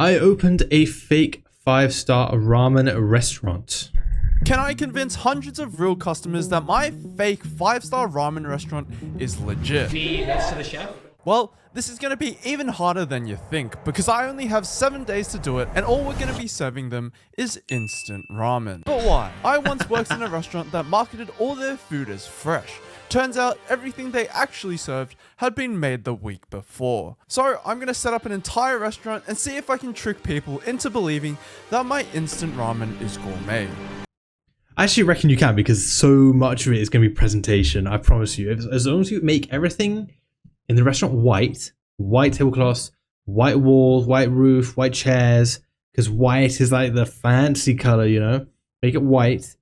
I opened a fake 5-star ramen restaurant. Can I convince hundreds of real customers that my fake 5-star ramen restaurant is legit? Me next to the chef? Well, this is going to be even harder than you think because I only have 7 days to do it and all we're going to be serving them is instant ramen. But why? I once worked in a restaurant that marketed all their food as fresh. Turns out everything they actually served had been made the week before. So I'm going to set up an entire restaurant and see if I can trick people into believing that my instant ramen is gourmet. I actually reckon you can, because so much of it is going to be presentation. I promise you. As long as you make everything in the restaurant white tablecloths, white walls, white roof, white chairs, because white is like the fancy color, you know? Make it white,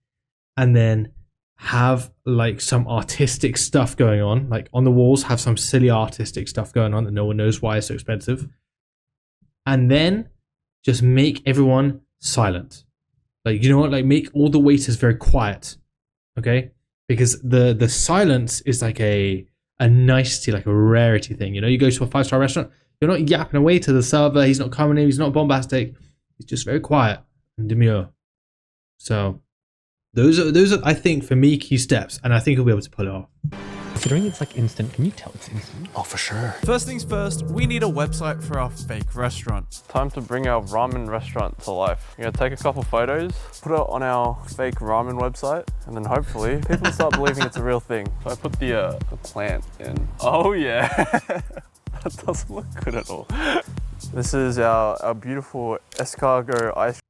and then have like some artistic stuff going on. Like on the walls, have some silly artistic stuff going on that no one knows why it's so expensive. And then just make everyone silent. Like, you know what? Like, make all the waiters very quiet, okay? Because the silence is like a nicety, like a rarity thing. You know, you go to a 5-star restaurant, you're not yapping away to the server. He's not coming in. He's not bombastic. He's just very quiet and demure. So those are, I think, for me, key steps, and I think he'll be able to pull it off. Considering it's like instant, can you tell it's instant? Oh, for sure. First things first, we need a website for our fake restaurant. Time to bring our ramen restaurant to life. We're gonna take a couple photos, put it on our fake ramen website, and then hopefully people start believing it's a real thing. So I put the plant in. Oh yeah, that doesn't look good at all. This is our beautiful escargot ice.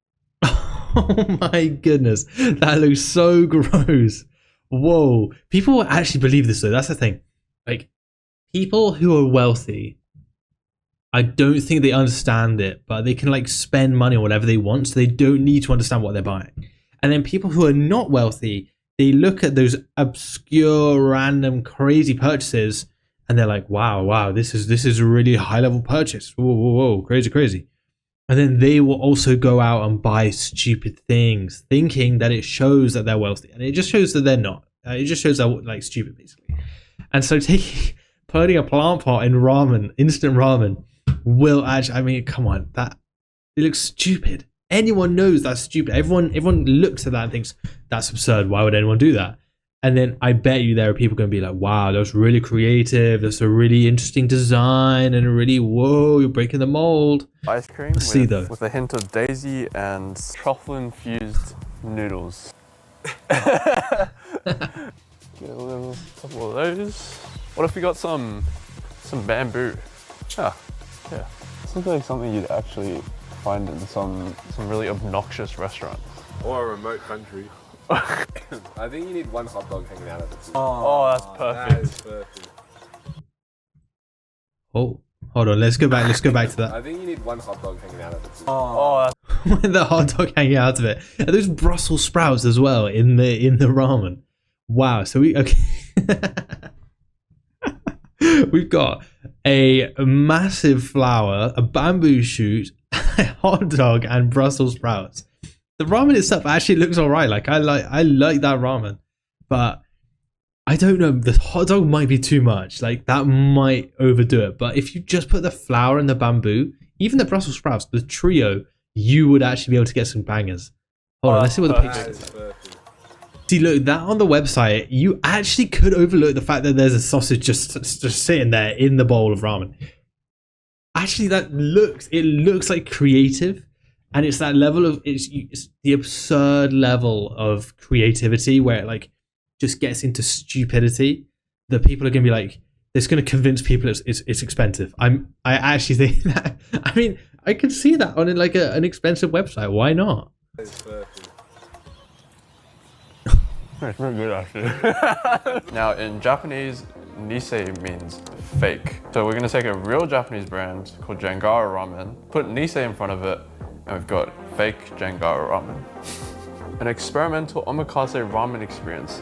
Oh my goodness, that looks so gross. Whoa, people will actually believe this though. That's the thing. Like, people who are wealthy, I don't think they understand it, but they can like spend money on whatever they want, so they don't need to understand what they're buying. And then people who are not wealthy, they look at those obscure, random, crazy purchases, and they're like, wow, this is a really high level purchase. Whoa, crazy. And then they will also go out and buy stupid things, thinking that it shows that they're wealthy. And it just shows that they're not. It just shows they're like stupid, basically. And so putting a plant pot in ramen, instant ramen, will actually, I mean, come on, it looks stupid. Anyone knows that's stupid. Everyone looks at that and thinks, that's absurd. Why would anyone do that? And then I bet you there are people going to be like, wow, that's really creative. That's a really interesting design and a really, whoa, you're breaking the mold. Ice cream with a hint of daisy and truffle-infused noodles. Get a little couple of those. What if we got some bamboo? Yeah. This looks like something you'd actually find in some really obnoxious restaurant. Or a remote country. I think you need one hot dog hanging out of it. Oh, that's perfect. That is perfect. Oh, hold on. Let's go back to that. I think you need one hot dog hanging out of it. Oh, With the hot dog hanging out of it. And those Brussels sprouts as well in the ramen. Wow. So we've got a massive flour, a bamboo shoot, a hot dog, and Brussels sprouts. The ramen itself actually looks alright. Like I like that ramen, but I don't know. The hot dog might be too much. Like that might overdo it. But if you just put the flour and the bamboo, even the Brussels sprouts, the trio, you would actually be able to get some bangers. Hold on, let's see what the picture is. See, look, that on the website, you actually could overlook the fact that there's a sausage just sitting there in the bowl of ramen. Actually, it looks like creative. And it's that level of, it's the absurd level of creativity where it like just gets into stupidity that people are going to be like, it's going to convince people it's expensive. I actually think that, I mean, I could see that on like an expensive website. Why not? It's perfect. it's very good actually. Now in Japanese, Nisei means fake. So we're gonna take a real Japanese brand called Jangara Ramen, put Nisei in front of it, and we've got fake Jangara Ramen. An experimental omakase ramen experience,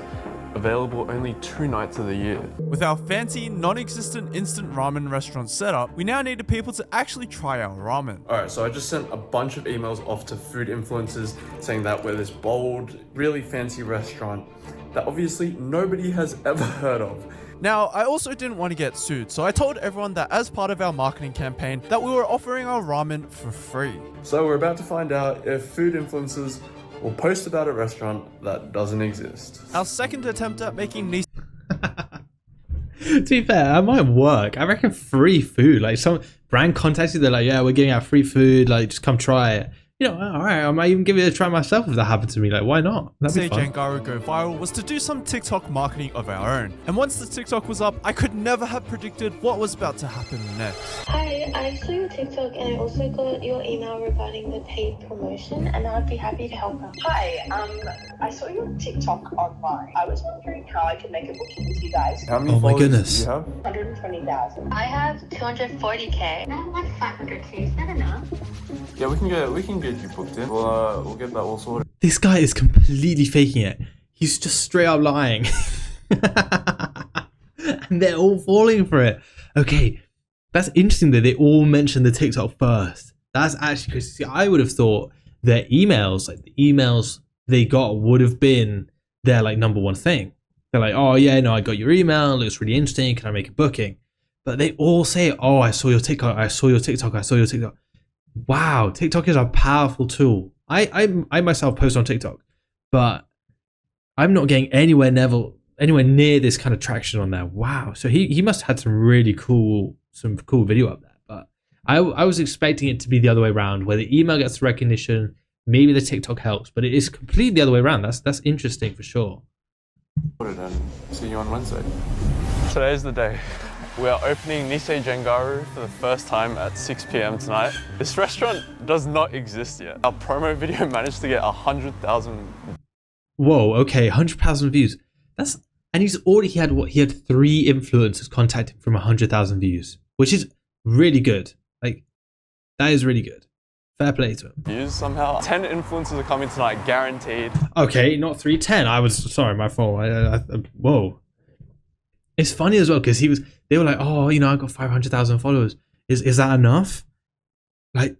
available only 2 nights of the year. With our fancy, non-existent instant ramen restaurant setup, we now need people to actually try our ramen. Alright, so I just sent a bunch of emails off to food influencers saying that we're this bold, really fancy restaurant that obviously nobody has ever heard of. Now, I also didn't want to get sued, so I told everyone that as part of our marketing campaign that we were offering our ramen for free. So we're about to find out if food influencers will post about a restaurant that doesn't exist. Our second attempt at making Nisei To be fair, that might work. I reckon free food. Like some brand contacts you, they're like, yeah, we're giving out free food. Like, just come try it. You know, all right, I might even give it a try myself if that happened to me. Like, why not? That'd be fun. Jengaru go viral was to do some TikTok marketing of our own. And once the TikTok was up, I could never have predicted what was about to happen next. Hi, I saw your TikTok and I also got your email regarding the paid promotion and I'd be happy to help out. Hi, I saw your TikTok online. I was wondering how I could make a booking with you guys. How many Oh my followers goodness. do you have? 120,000. I have 240k. I have like 500k, is that enough? Yeah, we can get you booked in. We'll get that all sorted. This guy is completely faking it. He's just straight up lying. And they're all falling for it. Okay, that's interesting that they all mentioned the TikTok first. That's actually crazy. See, I would have thought their emails, like the emails they got, would have been their like number one thing. They're like, oh yeah, no, I got your email. It looks really interesting. Can I make a booking? But they all say, oh, I saw your TikTok. I saw your TikTok. I saw your TikTok. Wow, TikTok is a powerful tool. I myself post on TikTok, but I'm not getting anywhere near this kind of traction on there. Wow, so he must have had some cool video up there. But I was expecting it to be the other way around, where the email gets the recognition, maybe the TikTok helps, but it is completely the other way around. That's interesting for sure. And see you on Wednesday. Today's the day. We are opening Nisei Jengaru for the first time at 6 p.m. tonight. This restaurant does not exist yet. Our promo video managed to get 100,000. Whoa, okay, 100,000 views. And he had 3 influencers contact him from 100,000 views, which is really good. Like, that is really good. Fair play to him. Views somehow. 10 influencers are coming tonight, guaranteed. Okay, not 310. I was sorry, my fault. Whoa. It's funny as well because they were like, oh, you know, I got 500,000 followers. Is that enough? Like,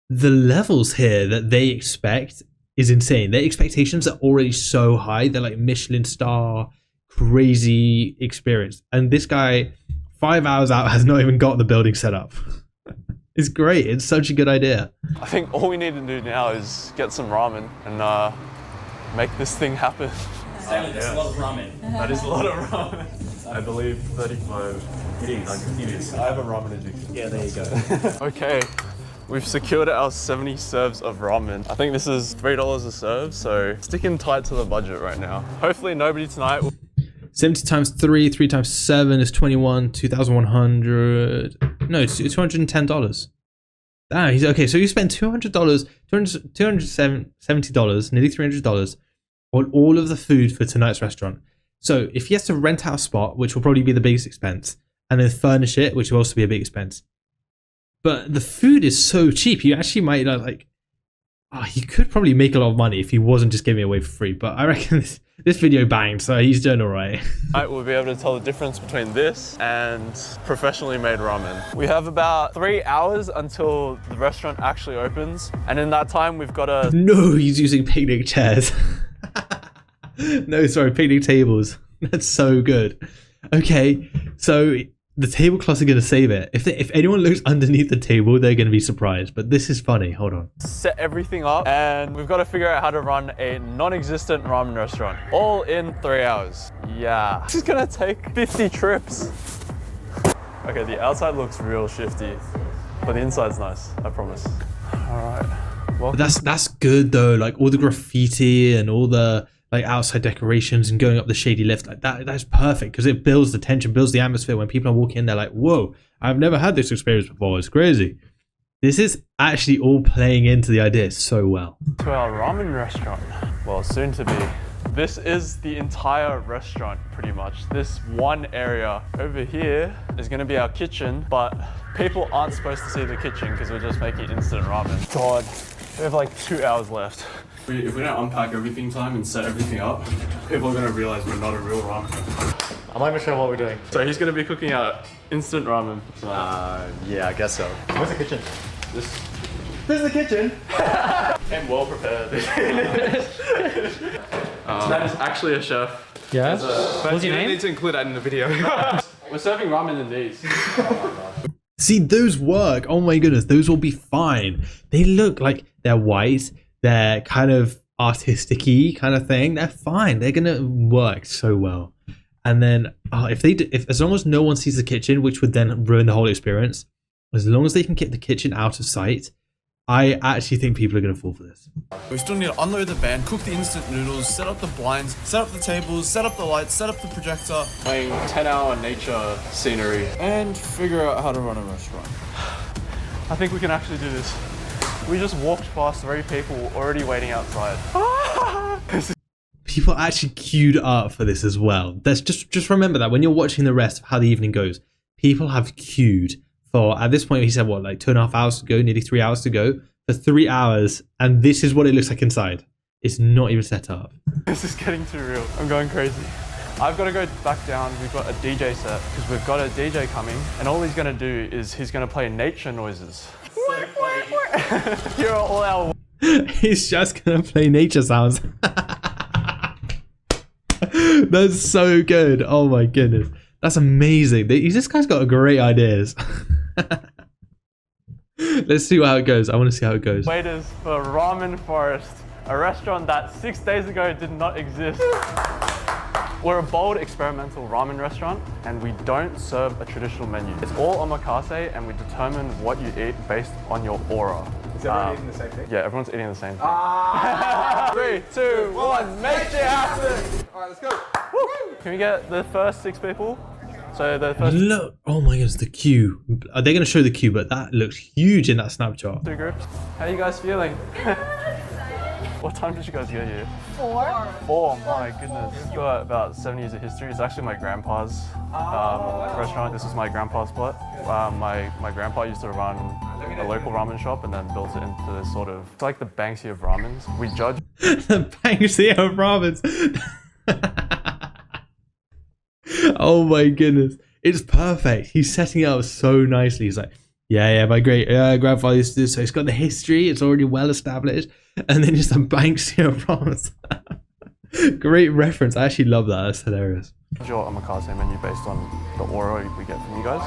the levels here that they expect is insane. Their expectations are already so high. They're like Michelin star, crazy experience. And this guy, 5 hours out, has not even got the building set up. It's great. It's such a good idea. I think all we need to do now is get some ramen and make this thing happen. That's a lot of ramen. That is a lot of ramen. I believe 35. It is. I have a ramen addiction. Yeah, there you go. Okay, we've secured our 70 serves of ramen. I think this is $3 a serve, so sticking tight to the budget right now. Hopefully nobody tonight will... 70 times 3, 3 times 7 is 21, 2,100. No, it's $210. Ah, he's okay. So you spent $270, nearly $300 on all of the food for tonight's restaurant. So if he has to rent out a spot, which will probably be the biggest expense, and then furnish it, which will also be a big expense. But the food is so cheap, you actually might he could probably make a lot of money if he wasn't just giving it away for free. But I reckon this video banged, so he's doing all right. We'll be able to tell the difference between this and professionally made ramen. We have about 3 hours until the restaurant actually opens. And in that time, we've got to... No, he's using picnic chairs. No, sorry, picnic tables. That's so good. Okay, so the tablecloths are going to save it. If anyone looks underneath the table, they're going to be surprised. But this is funny. Hold on. Set everything up, and we've got to figure out how to run a non-existent ramen restaurant, all in 3 hours. Yeah, this is going to take 50 trips. Okay, the outside looks real shifty, but the inside's nice, I promise. All right. But that's good though. Like all the graffiti and all the outside decorations and going up the shady lift, like that's perfect because it builds the tension, builds the atmosphere. When people are walking in, they're like, whoa, I've never had this experience before. It's crazy. This is actually all playing into the idea so well. To our ramen restaurant, well, soon to be. This is the entire restaurant, pretty much. This one area over here is going to be our kitchen, but people aren't supposed to see the kitchen because we're just making instant ramen. God, we have like 2 hours left. If we don't unpack everything time and set everything up, people are going to realize we're not a real ramen restaurant. I'm not even sure what we're doing. So he's going to be cooking out instant ramen. Yeah, I guess so. Where's the kitchen? This is the kitchen. Came well prepared. That is actually a chef. Yeah? What's your You name? need to include that in the video. We're serving ramen in these. See, those work. Oh my goodness, those will be fine. They look like they're white. They're kind of artistic-y kind of thing. They're fine. They're gonna work so well. And then if as long as no one sees the kitchen, which would then ruin the whole experience, as long as they can keep the kitchen out of sight, I actually think people are gonna fall for this. We still need to unload the van, cook the instant noodles, set up the blinds, set up the tables, set up the lights, set up the projector, Playing 10-hour nature scenery. and figure out how to run a restaurant. I think we can actually do this. We just walked past 3 people already waiting outside. People actually queued up for this as well. That's just remember that when you're watching the rest of how the evening goes, people have queued for, at this point he said what, like 2.5 hours to go, nearly 3 hours to go, for 3 hours, and this is what it looks like inside. It's not even set up. This is getting too real. I'm going crazy. I've got to go back down. We've got a DJ set because we've got a DJ coming, and all he's going to do is he's going to play nature noises. Here are all our. He's just gonna play nature sounds. That's so good. Oh my goodness. That's amazing. This guy's got great ideas. Let's see how it goes. I want to see how it goes. Waiters for Ramen Forest, a restaurant that 6 days ago did not exist. We're a bold experimental ramen restaurant, and we don't serve a traditional menu. It's all omakase, and we determine what you eat based on your aura. Is everyone eating the same thing? Yeah, everyone's eating the same thing. 3, 2, 1, make it happen! Alright, let's go. Can we get the first 6 people? So the first Look. Oh my goodness, the queue. They're going to show the queue, but that looks huge in that snapshot. 2 groups. How are you guys feeling? What time did you guys get here? 4. 4, my goodness. It's got about 7 years of history. It's actually my grandpa's restaurant. This is my grandpa's spot. My grandpa used to run a local ramen shop and then built it into this sort of, it's like the Banksy of ramens. We judge. The Banksy of ramens. Oh my goodness. It's perfect. He's setting it up so nicely. He's like, yeah, my great grandfather used to do so. It's got the history. It's already well established. And then just a Banksy of ramens. Great reference. I actually love that. That's hilarious. Your omakase menu based on the aura we get from you guys.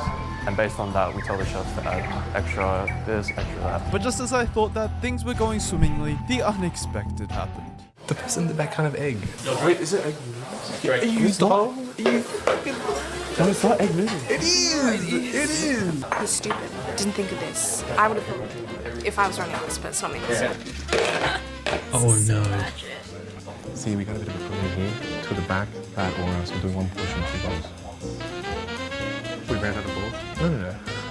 And based on that, we tell the chefs to add extra this, extra that. But just as I thought that things were going swimmingly, the unexpected happened. The person did that kind of egg. Wait, is it egg noodles? Are you stop? Are you fucking... No, it's not egg noodles. It is! I was stupid. Didn't think of this. I would have thought if I was running this, but it's not me. Oh no. See, we got a bit of a problem here. To the back, that aura, so we're doing 1 portion, 2 bowls. We ran out of bowls?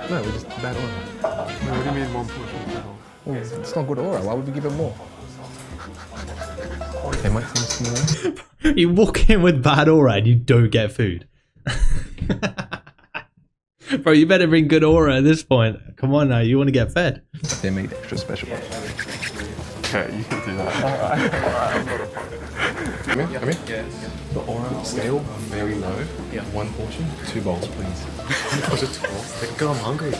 No, we just bad aura. What do you mean 1 portion, 2 bowls? Well, it's not good aura. Why would we give it more? They might seem small. You walk in with bad aura and you don't get food. Bro, you better bring good aura at this point. Come on now, you want to get fed. They made extra special. Okay, you can do that. Alright. Come here, come here. The aura scale, very low. Yeah. 1 portion, 2 bowls, please. 1 portion, 2 bowls. Like, God, I'm hungry.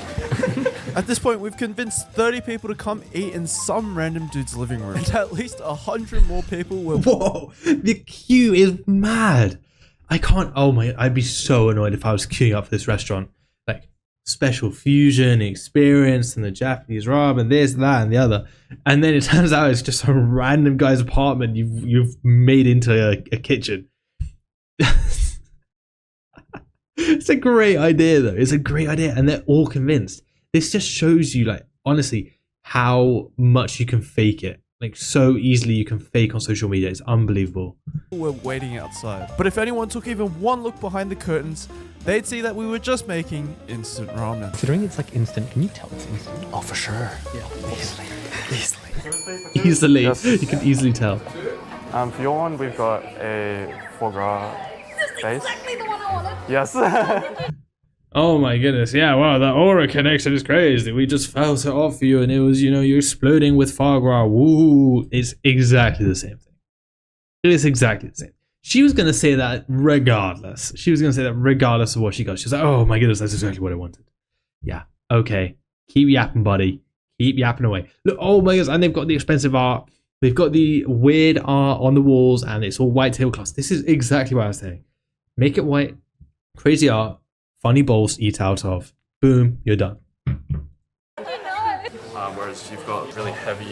At this point, we've convinced 30 people to come eat in some random dude's living room. And at least 100 more people will. Whoa, the queue is mad. I can't, oh my, I'd be so annoyed if I was queuing up for this restaurant. Like, special fusion experience and the Japanese ramen, this, that, and the other. And then it turns out it's just some random guy's apartment you've made into a kitchen. It's a great idea though. It's a great idea. And they're all convinced. This just shows you, like, honestly, how much you can fake it. Like, so easily you can fake on social media. It's unbelievable. We're waiting outside. But if anyone took even one look behind the curtains, they'd see that we were just making instant ramen. Considering it's like instant, can you tell it's instant? Oh, for sure. Yeah. Easily. Yes. You can easily tell. For your one, we've got a foie gras base. Exactly the one I wanted. Yes. Oh my goodness, yeah, wow, the aura connection is crazy. We just felt it off you and it was, you know, you're exploding with foie gras. Woo! It's exactly the same thing. It is exactly the same. She was going to say that regardless. She was going to say that regardless of what she got. She was like, oh my goodness, that's exactly what I wanted. Yeah, okay. Keep yapping, buddy. Keep yapping away. Look, oh my goodness, and they've got the expensive art. We've got the weird art on the walls and it's all white tablecloths. This is exactly what I was saying. Make it white, crazy art, funny bowls to eat out of. Boom, you're done. Whereas you've got really heavy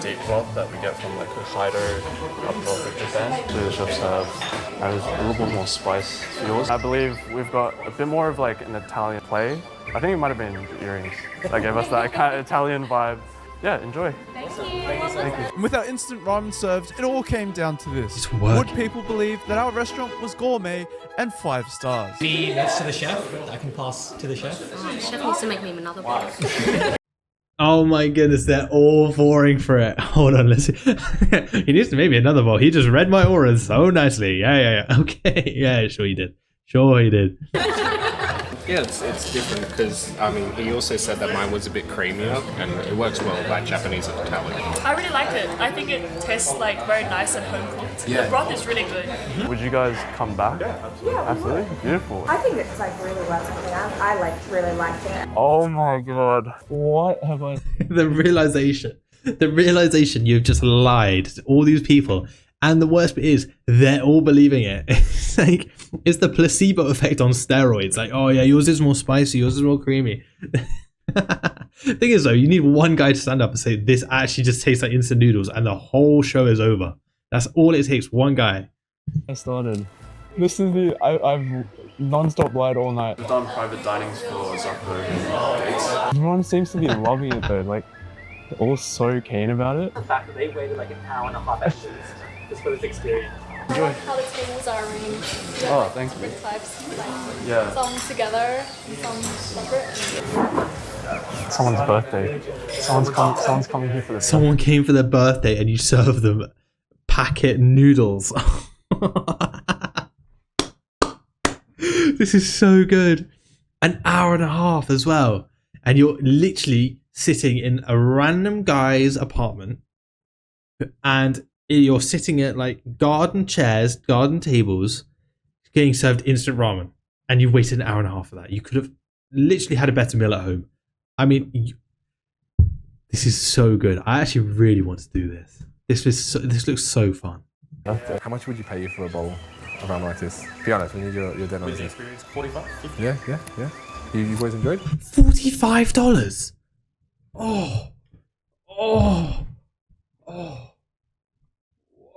deep cloth that we get from like Hokkaido up north of Japan. So the chefs have a little bit more spice to yours. I believe we've got a bit more of like an Italian play. I think it might have been the earrings that gave us that kind of Italian vibe. Yeah, enjoy. Thank you. Thank you. And with our instant ramen served, it all came down to this. It's Would working. people believe that our restaurant was gourmet and 5 stars? Be next to the chef. I can pass to the chef. The chef needs to make me another bowl. Oh my goodness, they're all pouring for it. Hold on, let's see. He needs to make me another bowl. He just read my aura so nicely. Yeah. Okay. Yeah, sure he did. Sure he did. Yeah, it's different because, I mean, he also said that mine was a bit creamier and it works well with like Japanese and Italian. I really liked it. I think it tastes like very nice and home cooked. Yeah. The broth is really good. Would you guys come back? Yeah, Absolutely. Beautiful. I think it's like really well something I really liked it. Oh my god. What have I... The realization you've just lied to all these people. And the worst bit is they're all believing it. It's like, it's the placebo effect on steroids. Like, oh yeah, yours is more spicy, yours is more creamy. Thing is though, you need one guy to stand up and say, this actually just tastes like instant noodles, and the whole show is over. That's all it takes, one guy. I started. This is the... I've non-stop lied all night. We've done private dinings for Zuckerberg and dates. Everyone seems to be loving it though. Like, they're all so keen about it. The fact that they waited like an hour and a half at least just for this experience. I like how the tables are arranged. Oh, thank you. Different types. Like Yeah. some together, some separate. Someone's birthday. Someone's coming here for the... Someone came for their birthday and you serve them packet noodles. This is so good. An hour and a half as well. And you're literally sitting in a random guy's apartment and you're sitting at like garden chairs, garden tables, getting served instant ramen. And you waited an hour and a half for that. You could have literally had a better meal at home. I mean, this is so good. I actually really want to do this. This looks so fun. How much would you pay for a bowl of ramen like this? Be honest, we need your dead on this. Experience 45? Yeah. You boys enjoyed? $45.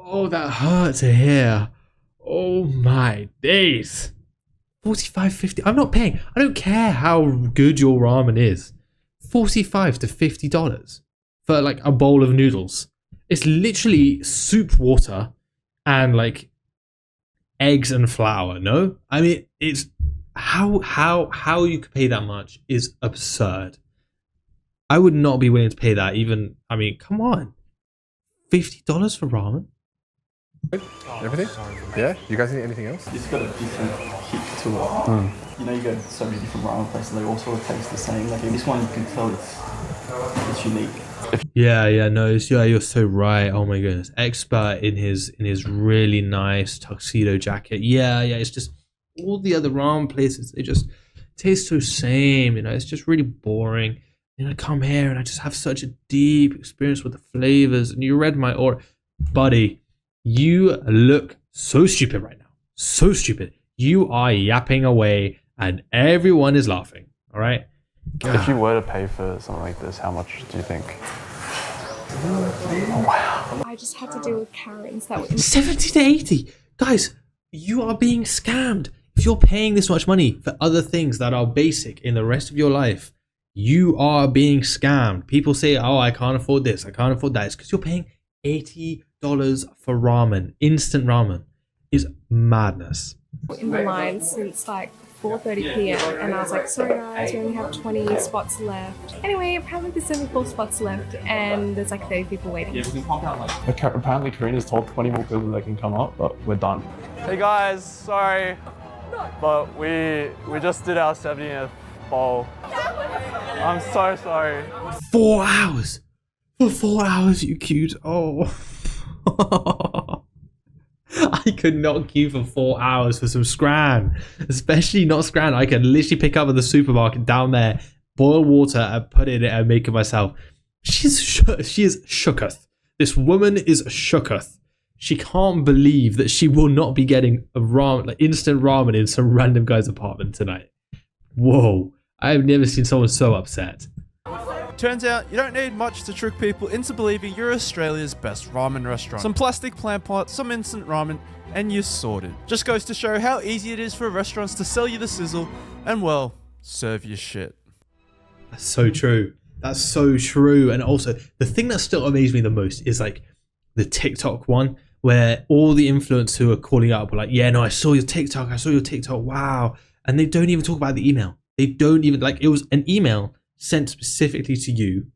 Oh, that hurt to hear. Oh my days. 45.50. I'm not paying. I don't care how good your ramen is. $45 to $50 for like a bowl of noodles. It's literally soup water and like eggs and flour. No, I mean it's how you could pay that much is absurd. I would not be willing to pay that. Even, I mean, come on, $50 for ramen. Everything? Yeah? You guys need anything else? It's got a different kick to it. You know, you go to so many different ramen places, they all sort of taste the same. Like this one, you can tell it's unique. Yeah, no, you're so right. Oh my goodness, expert in his really nice tuxedo jacket. Yeah, it's just all the other ramen places, they just taste so same. You know, it's just really boring. And I come here and I just have such a deep experience with the flavors. And you read my aura, buddy. You look so stupid right now. So stupid. You are yapping away and everyone is laughing. All right? God. If you were to pay for something like this, how much do you think? Oh, wow. I just had to deal with Karens that were 70 to 80. Guys, you are being scammed. If you're paying this much money for other things that are basic in the rest of your life, you are being scammed. People say, oh, I can't afford this, I can't afford that. It's because you're paying $80 for ramen. Instant ramen is madness. in the line since like 4:30 p.m. and I was like, sorry guys, we only have 20 spots left. Anyway, apparently there's only 4 spots left and there's like 30 people waiting. Yeah, we can pump out like... Apparently Karina's told 20 more people they can come up, but we're done. Hey guys, sorry, but we just did our 70th bowl. I'm so sorry. 4 hours! For 4 hours you queued. Oh. I could not queue for 4 hours for some scran. Especially not scran. I can literally pick up at the supermarket down there, boil water and put it in it and make it myself. She is shooketh. This woman is shooketh. She can't believe that she will not be getting a ramen, like instant ramen in some random guy's apartment tonight. Whoa. I've never seen someone so upset. Turns out you don't need much to trick people into believing you're Australia's best ramen restaurant. Some plastic plant pots, some instant ramen, and you're sorted. Just goes to show how easy it is for restaurants to sell you the sizzle and, well, serve you shit. That's so true. That's so true. And also, the thing that still amazed me the most is like the TikTok one, where all the influencers who are calling up were like, yeah, no, I saw your TikTok, wow. And they don't even talk about the email. They don't even, like, it was an email sent specifically to you,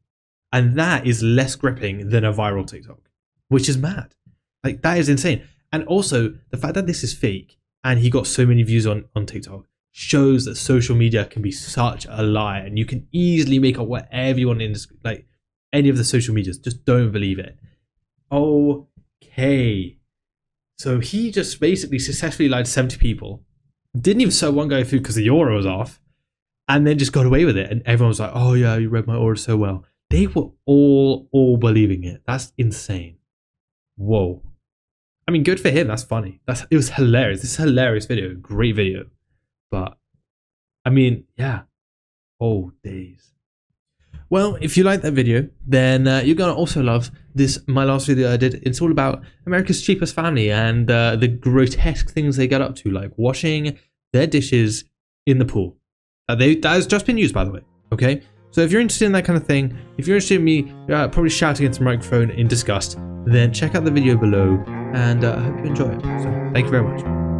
and that is less gripping than a viral TikTok, which is mad. Like, that is insane. And also, the fact that this is fake and he got so many views on TikTok shows that social media can be such a lie, and you can easily make up whatever you want in this, like any of the social medias. Just don't believe it. Okay. So he just basically successfully lied to 70 people, didn't even serve one guy food because the order was off, and then just got away with it. And everyone was like, oh yeah, you read my order so well. They were all believing it. That's insane. Whoa. I mean, good for him. That's funny. It was hilarious. This is a hilarious video. Great video. But, I mean, yeah. Oh, days. Well, if you like that video, then you're going to also love my last video I did. It's all about America's cheapest family and the grotesque things they get up to, like washing their dishes in the pool. That has just been used, by the way. Okay? So if you're interested in that kind of thing, if you're interested in me probably shouting into the microphone in disgust, then check out the video below, and I hope you enjoy it. So, thank you very much.